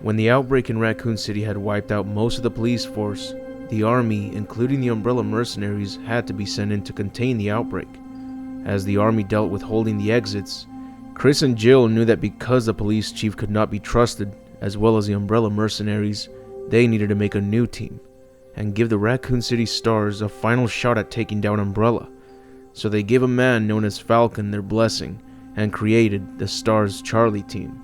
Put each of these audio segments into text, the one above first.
When the outbreak in Raccoon City had wiped out most of the police force, the army, including the Umbrella mercenaries, had to be sent in to contain the outbreak. As the army dealt with holding the exits, Chris and Jill knew that because the police chief could not be trusted, as well as the Umbrella mercenaries, they needed to make a new team and give the Raccoon City S.T.A.R.S a final shot at taking down Umbrella. So they gave a man known as Falcon their blessing and created the S.T.A.R.S Charlie team.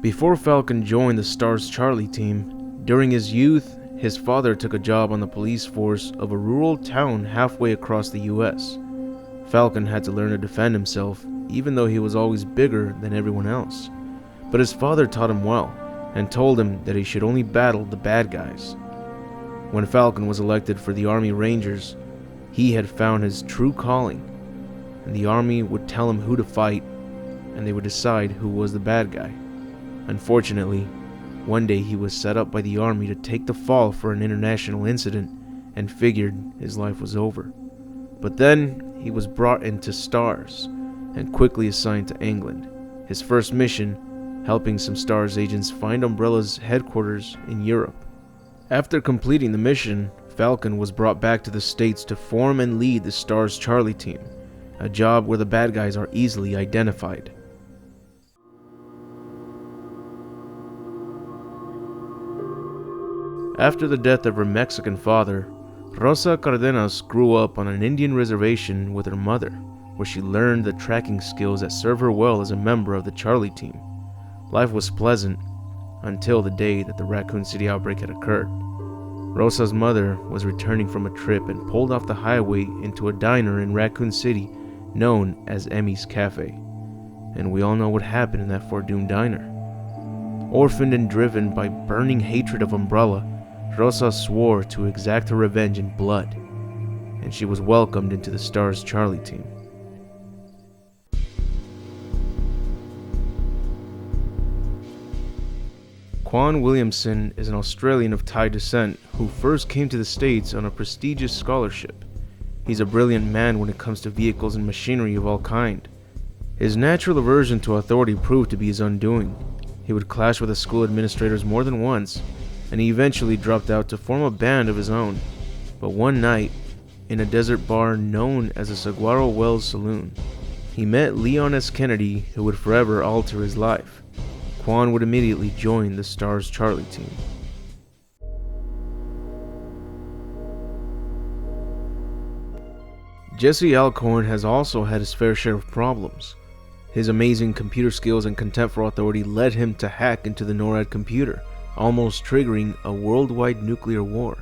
Before Falcon joined the S.T.A.R.S Charlie team, during his youth, his father took a job on the police force of a rural town halfway across the US. Falcon had to learn to defend himself, even though he was always bigger than everyone else. But his father taught him well, and told him that he should only battle the bad guys. When Falcon was elected for the Army Rangers, he had found his true calling, and the Army would tell him who to fight, and they would decide who was the bad guy. Unfortunately, one day he was set up by the Army to take the fall for an international incident, and figured his life was over. But then, he was brought into S.T.A.R.S and quickly assigned to England. His first mission, helping some S.T.A.R.S agents find Umbrella's headquarters in Europe. After completing the mission, Falcon was brought back to the States to form and lead the S.T.A.R.S Charlie team, a job where the bad guys are easily identified. After the death of her Mexican father, Rosa Cardena grew up on an Indian reservation with her mother, where she learned the tracking skills that serve her well as a member of the Charlie team. Life was pleasant until the day that the Raccoon City outbreak had occurred. Rosa's mother was returning from a trip and pulled off the highway into a diner in Raccoon City known as Emmy's Cafe. And we all know what happened in that foredoomed diner. Orphaned and driven by burning hatred of Umbrella, Rosa swore to exact her revenge in blood, and she was welcomed into the S.T.A.R.S Charlie team. Quan Williamson is an Australian of Thai descent who first came to the States on a prestigious scholarship. He's a brilliant man when it comes to vehicles and machinery of all kind. His natural aversion to authority proved to be his undoing. He would clash with the school administrators more than once, and he eventually dropped out to form a band of his own. But one night, in a desert bar known as the Saguaro Wells Saloon, he met Leon S. Kennedy, who would forever alter his life. Quan would immediately join the S.T.A.R.S Charlie team. Jesse Alcorn has also had his fair share of problems. His amazing computer skills and contempt for authority led him to hack into the NORAD computer, almost triggering a worldwide nuclear war.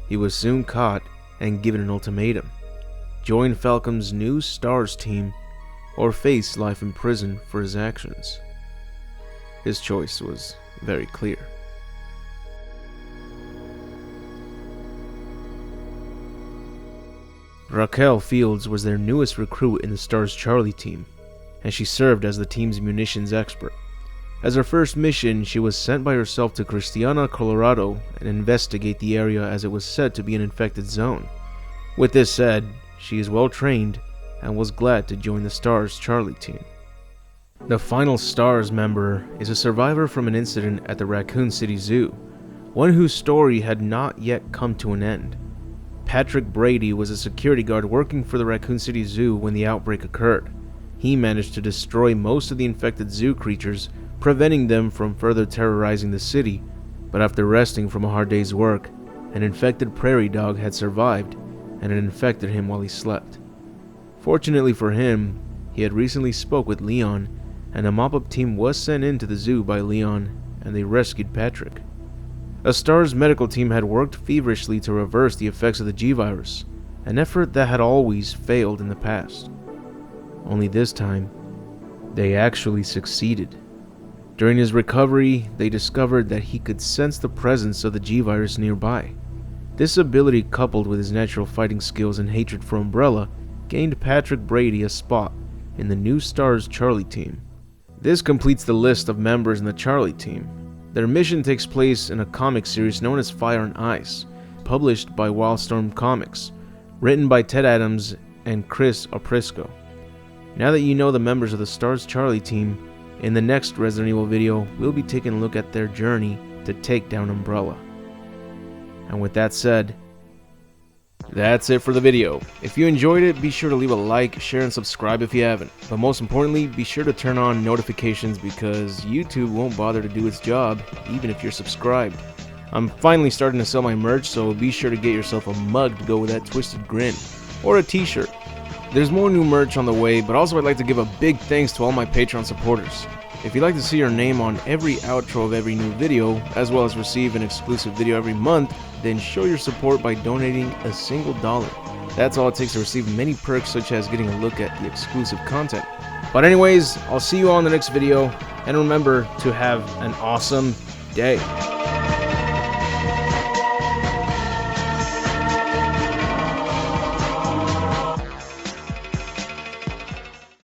He was soon caught and given an ultimatum: join Falcon's new S.T.A.R.S team or face life in prison for his actions. His choice was very clear. Raquel Fields was their newest recruit in the S.T.A.R.S Charlie team, and she served as the team's munitions expert. As her first mission, she was sent by herself to Christiana, Colorado, and investigate the area as it was said to be an infected zone. With this said, she is well trained and was glad to join the S.T.A.R.S Charlie team. The final S.T.A.R.S member is a survivor from an incident at the Raccoon City Zoo, one whose story had not yet come to an end. Patrick Brady was a security guard working for the Raccoon City Zoo when the outbreak occurred. He managed to destroy most of the infected zoo creatures, preventing them from further terrorizing the city, but after resting from a hard day's work, an infected prairie dog had survived, and it infected him while he slept. Fortunately for him, he had recently spoke with Leon, and a mop-up team was sent into the zoo by Leon, and they rescued Patrick. A S.T.A.R.S medical team had worked feverishly to reverse the effects of the G-Virus, an effort that had always failed in the past. Only this time, they actually succeeded. During his recovery, they discovered that he could sense the presence of the G-Virus nearby. This ability, coupled with his natural fighting skills and hatred for Umbrella, gained Patrick Brady a spot in the new S.T.A.R.S Charlie team. This completes the list of members in the Charlie team. Their mission takes place in a comic series known as Fire and Ice, published by Wildstorm Comics, written by Ted Adams and Chris Oprisco. Now that you know the members of the S.T.A.R.S Charlie team, In the next Resident Evil video, we'll be taking a look at their journey to take down Umbrella. And with that said, that's it for the video. If you enjoyed it, be sure to leave a like, share, and subscribe if you haven't. But most importantly, be sure to turn on notifications because YouTube won't bother to do its job, even if you're subscribed. I'm finally starting to sell my merch, so be sure to get yourself a mug to go with that twisted grin, or a t-shirt. There's more new merch on the way, but also I'd like to give a big thanks to all my Patreon supporters. If you'd like to see your name on every outro of every new video, as well as receive an exclusive video every month, then show your support by donating a single dollar. That's all it takes to receive many perks such as getting a look at the exclusive content. But anyways, I'll see you all in the next video, and remember to have an awesome day.